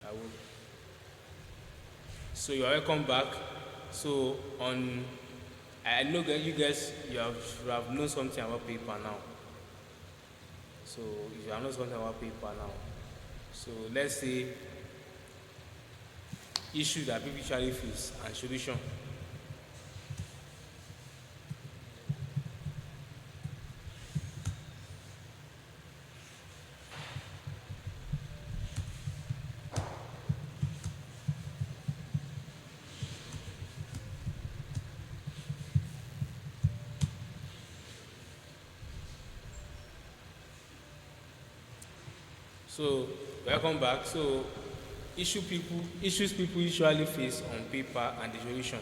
I will. So you are welcome back. So on, I know that you guys should have known something about paper now. So you have known something about paper now. So let's say issues that people usually face and solution. So welcome back. So issues people usually face on paper and the solution.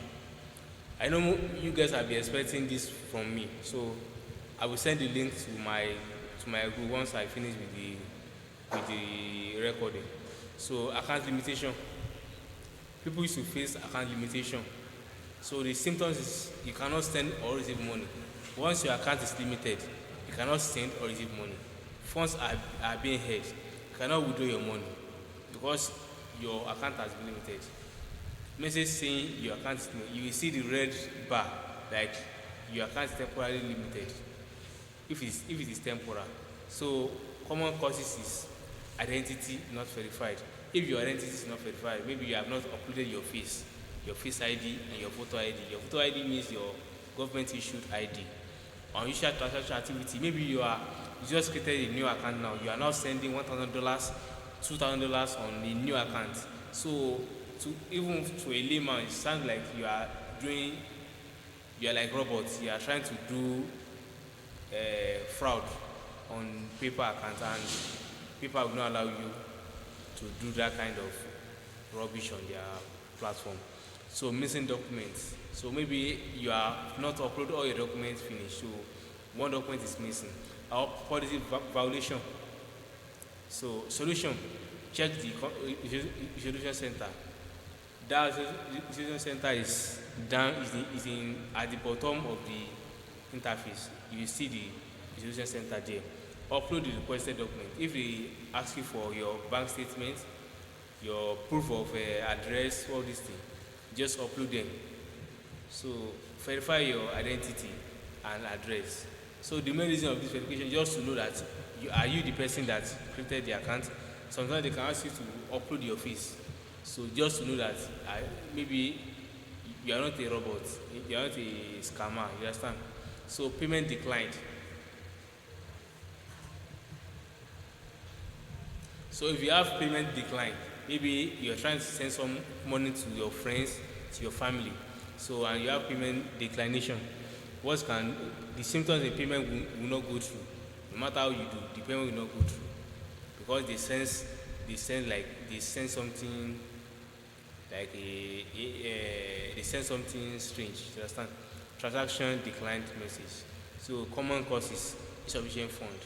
I know you guys have been expecting this from me, so I will send the link to my group once I finish with the recording. So account limitation. People used to face account limitation. So the symptoms is you cannot send or receive money. Once your account is limited, you cannot send or receive money. Funds are being held. You cannot withdraw your money because your account has been limited. Message saying your account is limited, you will see the red bar like your account is temporarily limited. If it is temporal. So common causes is identity not verified. If your identity is not verified, maybe you have not uploaded your face ID and your photo ID. Your photo ID means your government issued ID. Unusual transaction activity, maybe you just created a new account now. You are now sending $1,000, $2,000 on a new account. So even to a layman, it sounds like you are like robots. You are trying to do fraud on paper accounts, and people will not allow you to do that kind of rubbish on their platform. So missing documents. So maybe you are not upload all your documents finished. So one document is missing. Or policy violation. So solution. Check the solution center. That solution center is down is in at the bottom of the interface. You see the solution center there. Upload the requested document. If they ask you for your bank statement, your proof of address, all these things, just upload them. So verify your identity and address. So the main reason of this verification is just to know that are you the person that created the account. Sometimes they can ask you to upload your face. So just to know that maybe you are not a robot, you are not a scammer. You understand? So payment declined. So if you have payment decline, maybe you're trying to send some money to your friends, to your family. So and you have payment declination. What can the symptoms in payment will not go through. No matter how you do, the payment will not go through. Because they send something like they send something strange. You understand? Transaction declined message. So common causes insufficient fund,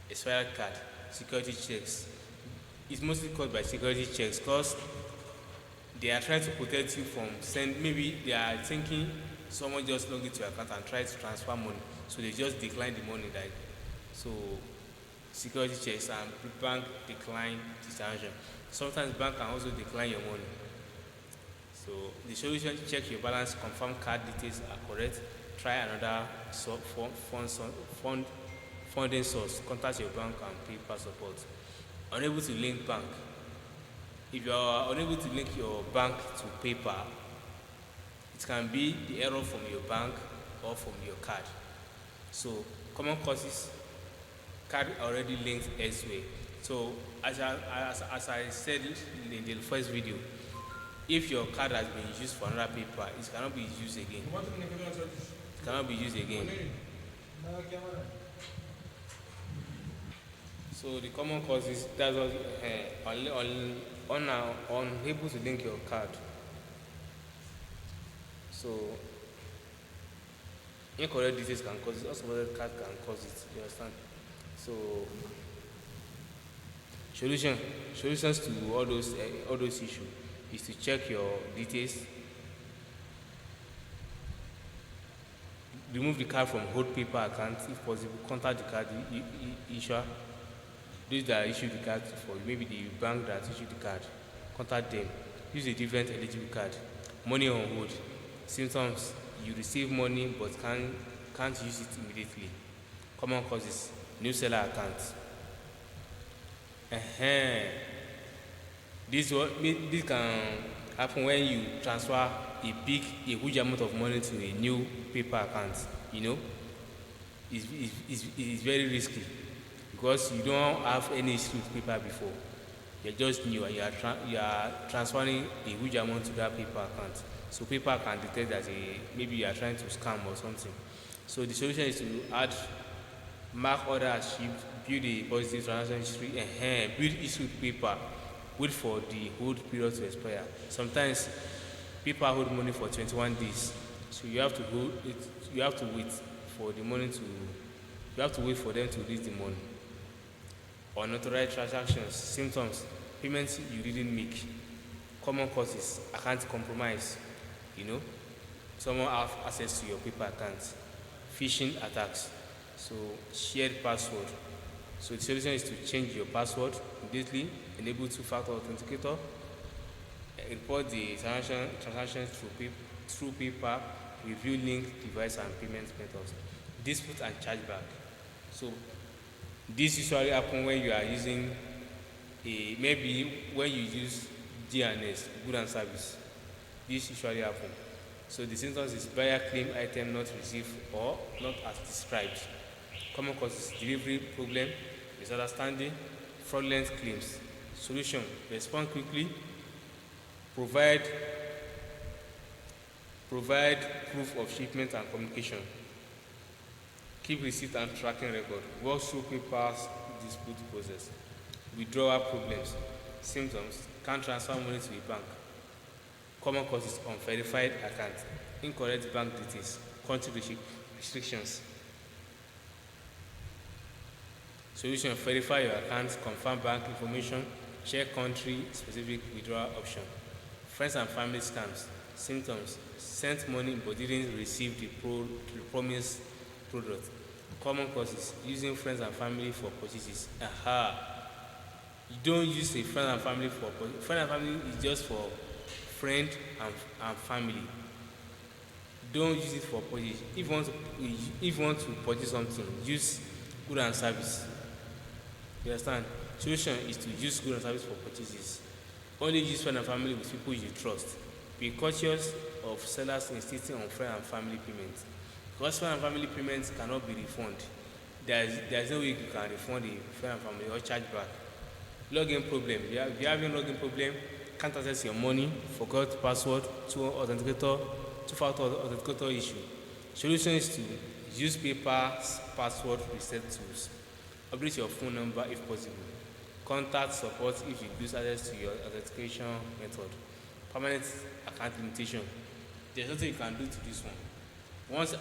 expired card, security checks. It's mostly caused by security checks because they are trying to protect you from maybe they are thinking someone just log into your account and try to transfer money. So they just decline the money like so security checks and bank decline the transaction. Sometimes bank can also decline your money. So the solution, check your balance, confirm card details are correct, try another funding source, contact your bank and PayPal support. Unable to link bank. If you are unable to link your bank to PayPal, it can be the error from your bank or from your card. So common causes, card already linked elsewhere. So as I said in the first video, if your card has been used for another paper, it cannot be used again. It cannot be used again. So the common causes that's what unable to link your card. So incorrect details can cause it, also card can cause it, you understand? So solutions to all those issues is to check your details, remove the card from hold paper account if possible, contact the card issuer, Those that issue the card for you, maybe the bank that issued the card, contact them. Use a different eligible card. Money on hold. Symptoms: you receive money but can't use it immediately. Common causes: new seller account. uh this can happen when you transfer a huge amount of money to a new paper account. You know, it's very risky because you don't have any issue with paper before. You're just new and you are transferring a huge amount to that paper account. So paper can detect that maybe you are trying to scam or something. So the solution is to add mark order as shipped, build a positive transaction history, and build issued paper, wait for the hold period to expire. Sometimes people hold money for 21 days, so you have to hold it. You have to wait for the money to. You have to wait for them to release the money. Unauthorized transactions. Symptoms: payments you didn't make. Common causes: account compromise. You know, someone have access to your paper account. Phishing attacks. So shared password. So the solution is to change your password immediately, enable two-factor authenticator, report the transaction through paper, review link, device and payment methods. Dispute and chargeback. So this usually happen when you are using maybe when you use GNS, good and service. This usually happen. So the symptoms is buyer claim item not received or not as described. Common causes: delivery problem, misunderstanding, fraudulent claims. Solution: respond quickly, provide proof of shipment and communication, keep receipt and tracking record, work through papers dispute process. Withdrawal problems. Symptoms: can't transfer money to a bank. Common causes: unverified account, incorrect bank details, country restrictions. Solution: verify your account, confirm bank information, check country specific withdrawal option. Friends and family scams. Symptoms: sent money but didn't receive the promised product. Common causes: using friends and family for purchases. You don't use a friend and family for friend and family is just for friend and family. Don't use it for purchase. If you want to purchase something, use good and service. You understand? Solution is to use good and service for purchases. Only use friend and family with people you trust. Be cautious of sellers insisting on friend and family payments. Because friend and family payments cannot be refunded. There's no way you can refund a friend and family or charge back. Login problem. If you're having login problem, can't access your money, forgot password, two-factor authenticator issue. Solution is to use paper password reset tools. Update your phone number if possible. Contact support if you lose access to your authentication method. Permanent account limitation. There's nothing you can do to this one. Once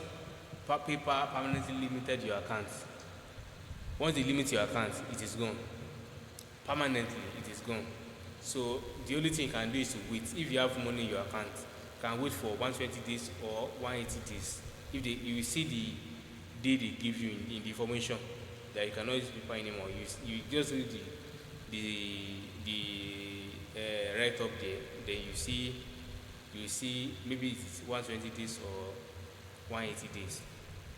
paper permanently limited your account, once they limit your account, it is gone. Permanently, it is gone. So the only thing you can do is to wait. If you have money in your account, you can wait for 120 days or 180 days. If you will see the day they give you in the information that you cannot use paper anymore, you just read the right up there. Then you see maybe it's 120 days or 180 days.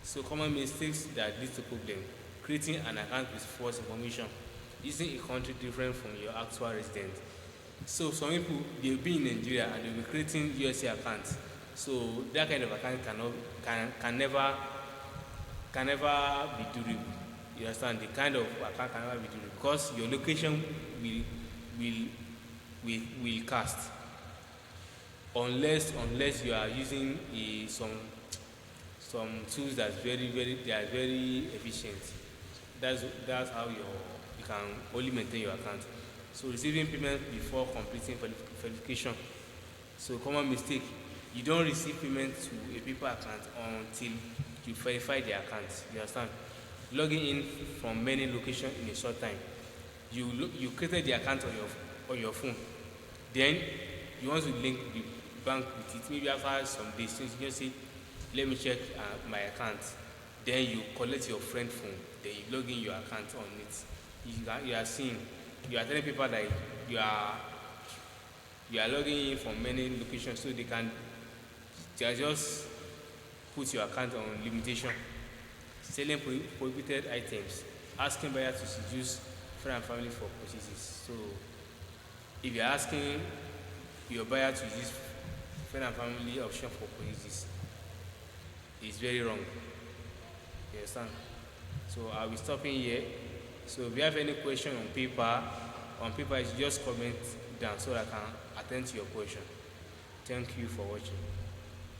So common mistakes that lead to problem: creating an account with false information, using a country different from your actual residence. So some people, they'll be in Nigeria and they'll be creating USA accounts. So that kind of account can never be durable. You understand? The kind of account can never be durable because your location will cast unless you are using some tools that's very efficient. That's how you can only maintain your account. So receiving payment before completing verification. So common mistake: you don't receive payment to a paper account until you verify the account. You understand? Logging in from many locations in a short time. You created the account on your phone. Then you want to link the bank with it. Maybe after some days, so you just say, let me check my account. Then you collect your friend phone. Then you log in your account on it. you are seeing, you are telling people that you are you are logging in from many locations, so they are just put your account on limitation, selling prohibited items, asking buyers to seduce friends and family for purchases. So if you're asking your buyer to use friend and family option for purchases, it's very wrong. You understand? So I'll be stopping here. So if you have any question on paper, you just comment down so I can attend to your question. Thank you for watching.